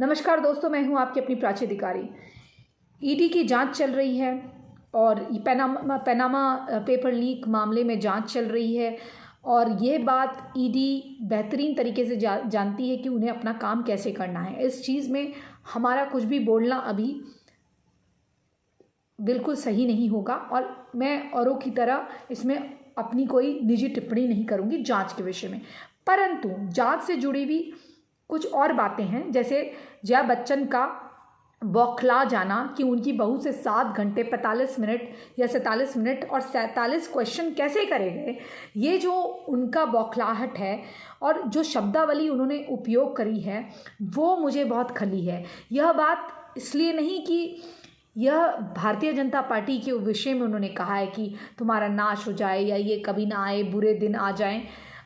नमस्कार दोस्तों, मैं हूं आपकी अपनी प्राची अधिकारी। ईडी की जांच चल रही है और पैनामा पेपर लीक मामले में जांच चल रही है और ये बात ईडी बेहतरीन तरीके से जानती है कि उन्हें अपना काम कैसे करना है। इस चीज़ में हमारा कुछ भी बोलना अभी बिल्कुल सही नहीं होगा और मैं औरों की तरह इसमें अपनी कोई निजी टिप्पणी नहीं करूँगी जांच के विषय में। परंतु जांच से जुड़ी हुई कुछ और बातें हैं, जैसे जया बच्चन का बौखला जाना कि उनकी बहू से 7 घंटे 45 मिनट या 47 मिनट और 47 क्वेश्चन कैसे करे गए। ये जो उनका बौखलाहट है और जो शब्दावली उन्होंने उपयोग करी है वो मुझे बहुत खली है। यह बात इसलिए नहीं कि यह भारतीय जनता पार्टी के विषय में उन्होंने कहा है कि तुम्हारा नाश हो जाए या ये कभी ना आए, बुरे दिन आ जाएं।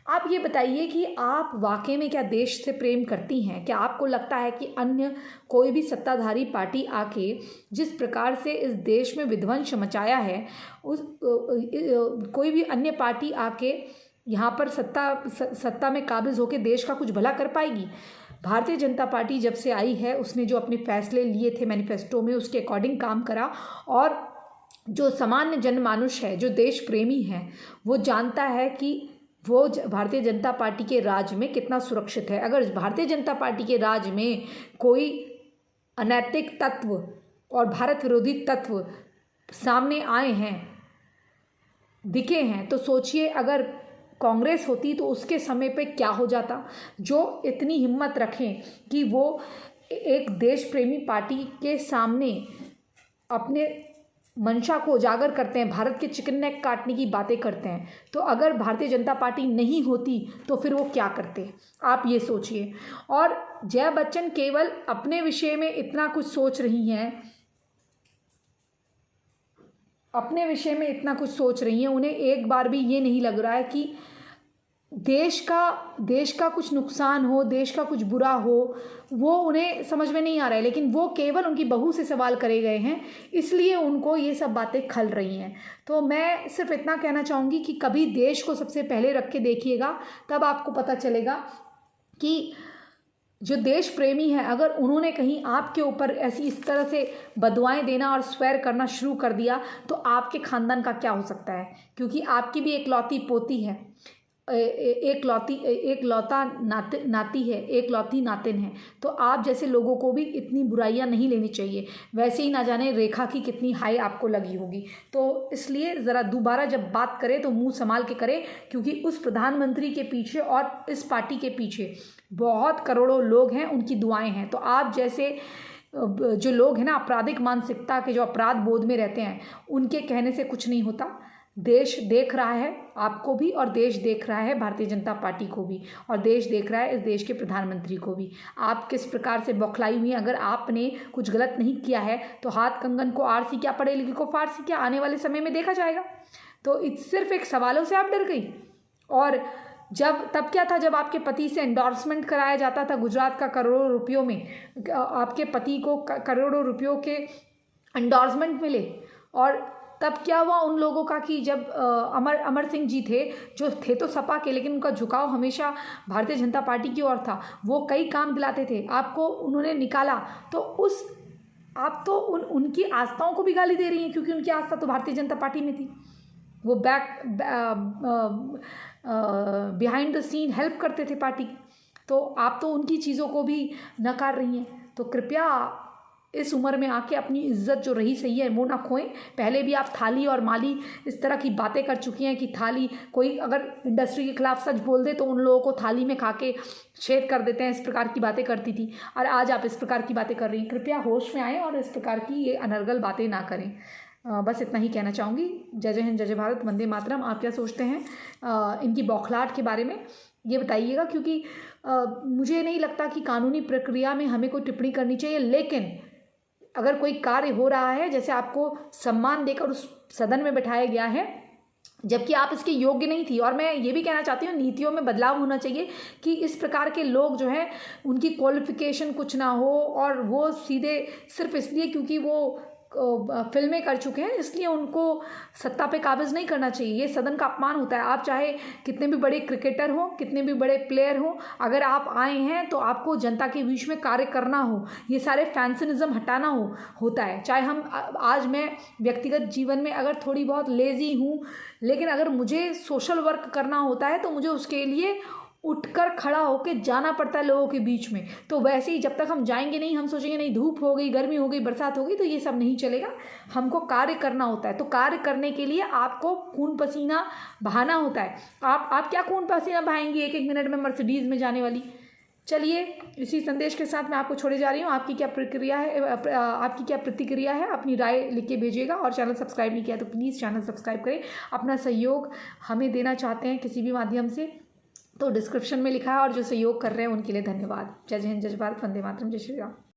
आप ये बताइए कि आप वाकई में क्या देश से प्रेम करती हैं? क्या आपको लगता है कि अन्य कोई भी सत्ताधारी पार्टी आके जिस प्रकार से इस देश में विध्वंस मचाया है, कोई भी अन्य पार्टी आके यहाँ पर सत्ता में काबिज होकर देश का कुछ भला कर पाएगी? भारतीय जनता पार्टी जब से आई है उसने जो अपने फैसले लिए थे मैनिफेस्टो में उसके अकॉर्डिंग काम करा और जो सामान्य जनमानुष है, जो देश प्रेमी है, वो जानता है कि वो भारतीय जनता पार्टी के राज में कितना सुरक्षित है। अगर भारतीय जनता पार्टी के राज में कोई अनैतिक तत्व और भारत विरोधी तत्व सामने आए हैं, दिखे हैं, तो सोचिए अगर कांग्रेस होती तो उसके समय पे क्या हो जाता। जो इतनी हिम्मत रखें कि वो एक देश प्रेमी पार्टी के सामने अपने मंशा को उजागर करते हैं, भारत के चिकन नेक काटने की बातें करते हैं, तो अगर भारतीय जनता पार्टी नहीं होती तो फिर वो क्या करते, आप ये सोचिए। और जया बच्चन केवल अपने विषय में इतना कुछ सोच रही हैं, उन्हें एक बार भी ये नहीं लग रहा है कि देश का कुछ नुकसान हो, देश का कुछ बुरा हो, वो उन्हें समझ में नहीं आ रहा है। लेकिन वो केवल उनकी बहू से सवाल करे गए हैं, इसलिए उनको ये सब बातें खल रही हैं। तो मैं सिर्फ इतना कहना चाहूँगी कि कभी देश को सबसे पहले रख के देखिएगा, तब आपको पता चलेगा कि जो देश प्रेमी है, अगर उन्होंने कहीं आपके ऊपर ऐसी इस तरह से बदुआएं देना और स्वेर करना शुरू कर दिया तो आपके ख़ानदान का क्या हो सकता है। क्योंकि आपकी भी एक लौती पोती है, एक लौती नातिन है, तो आप जैसे लोगों को भी इतनी बुराइयां नहीं लेनी चाहिए। वैसे ही ना जाने रेखा की कितनी हाई आपको लगी होगी। तो इसलिए ज़रा दोबारा जब बात करें तो मुंह संभाल के करें, क्योंकि उस प्रधानमंत्री के पीछे और इस पार्टी के पीछे बहुत करोड़ों लोग हैं, उनकी दुआएं हैं। तो आप जैसे जो लोग हैं ना, आपराधिक मानसिकता के, जो अपराध बोध में रहते हैं, उनके कहने से कुछ नहीं होता। देश देख रहा है आपको भी और देश देख रहा है भारतीय जनता पार्टी को भी और देश देख रहा है इस देश के प्रधानमंत्री को भी। आप किस प्रकार से बौखलाई हुई हैं। अगर आपने कुछ गलत नहीं किया है तो हाथ कंगन को आरसी क्या, पढ़े लिखे को फारसी क्या, आने वाले समय में देखा जाएगा। तो सिर्फ एक सवालों से आप डर गई। और तब क्या था, जब आपके पति से एंडोर्समेंट कराया जाता था गुजरात का करोड़ों रुपयों में, आपके पति को करोड़ों रुपयों के एंडोर्समेंट मिले। और तब क्या हुआ उन लोगों का कि जब अमर सिंह जी थे, जो थे तो सपा के, लेकिन उनका झुकाव हमेशा भारतीय जनता पार्टी की ओर था। वो कई काम दिलाते थे, आपको उन्होंने निकाला तो आप तो उनकी आस्थाओं को भी गाली दे रही हैं, क्योंकि उनकी आस्था तो भारतीय जनता पार्टी में थी। वो बिहाइंड द सीन हेल्प करते थे पार्टी की, तो आप तो उनकी चीज़ों को भी नकार रही हैं। तो कृपया इस उम्र में आके अपनी इज्जत जो रही सही है वो ना खोएं। पहले भी आप थाली और माली इस तरह की बातें कर चुकी हैं कि थाली, कोई अगर इंडस्ट्री के खिलाफ सच बोल दे तो उन लोगों को थाली में खा के छेद कर देते हैं, इस प्रकार की बातें करती थी। और आज आप इस प्रकार की बातें कर रही हैं। कृपया होश में आएँ और इस प्रकार की ये अनर्गल बातें ना करें। बस इतना ही कहना चाहूँगी। जय जय हिंद, जय जय भारत, वंदे मातरम। आप क्या सोचते हैं इनकी बौखलाहट के बारे में, ये बताइएगा। क्योंकि मुझे नहीं लगता कि कानूनी प्रक्रिया में हमें कोई टिप्पणी करनी चाहिए, लेकिन अगर कोई कार्य हो रहा है, जैसे आपको सम्मान देकर उस सदन में बैठाया गया है जबकि आप इसके योग्य नहीं थी। और मैं ये भी कहना चाहती हूँ, नीतियों में बदलाव होना चाहिए कि इस प्रकार के लोग जो हैं उनकी क्वालिफिकेशन कुछ ना हो और वो सीधे सिर्फ इसलिए क्योंकि वो फिल्में कर चुके हैं, इसलिए उनको सत्ता पे काबिज़ नहीं करना चाहिए। ये सदन का अपमान होता है। आप चाहे कितने भी बड़े क्रिकेटर हो, कितने भी बड़े प्लेयर हो, अगर आप आए हैं तो आपको जनता के बीच में कार्य करना हो, ये सारे फैंसिनिज्म हटाना होता है। चाहे हम आज मैं व्यक्तिगत जीवन में अगर थोड़ी बहुत लेज़ी हूँ, लेकिन अगर मुझे सोशल वर्क करना होता है तो मुझे उसके लिए उठकर खड़ा होकर जाना पड़ता है लोगों के बीच में। तो वैसे ही जब तक हम जाएंगे नहीं, हम सोचेंगे नहीं धूप हो गई, गर्मी हो गई, बरसात हो गई, तो ये सब नहीं चलेगा। हमको कार्य करना होता है। तो कार्य करने के लिए आपको खून पसीना बहाना होता है। आप क्या खून पसीना बहाएंगी एक एक मिनट में मर्सिडीज़ में जाने वाली। चलिए, इसी संदेश के साथ मैं आपको छोड़े जा रही हूँ। आपकी क्या प्रतिक्रिया है अपनी राय लिख के भेजिएगा। और चैनल सब्सक्राइब नहीं किया तो प्लीज़ चैनल सब्सक्राइब करें। अपना सहयोग हमें देना चाहते हैं किसी भी माध्यम से तो डिस्क्रिप्शन में लिखा है, और जो सहयोग कर रहे हैं उनके लिए धन्यवाद। जय हिंद, जय भारत, वंदे मातरम, जय श्री राम।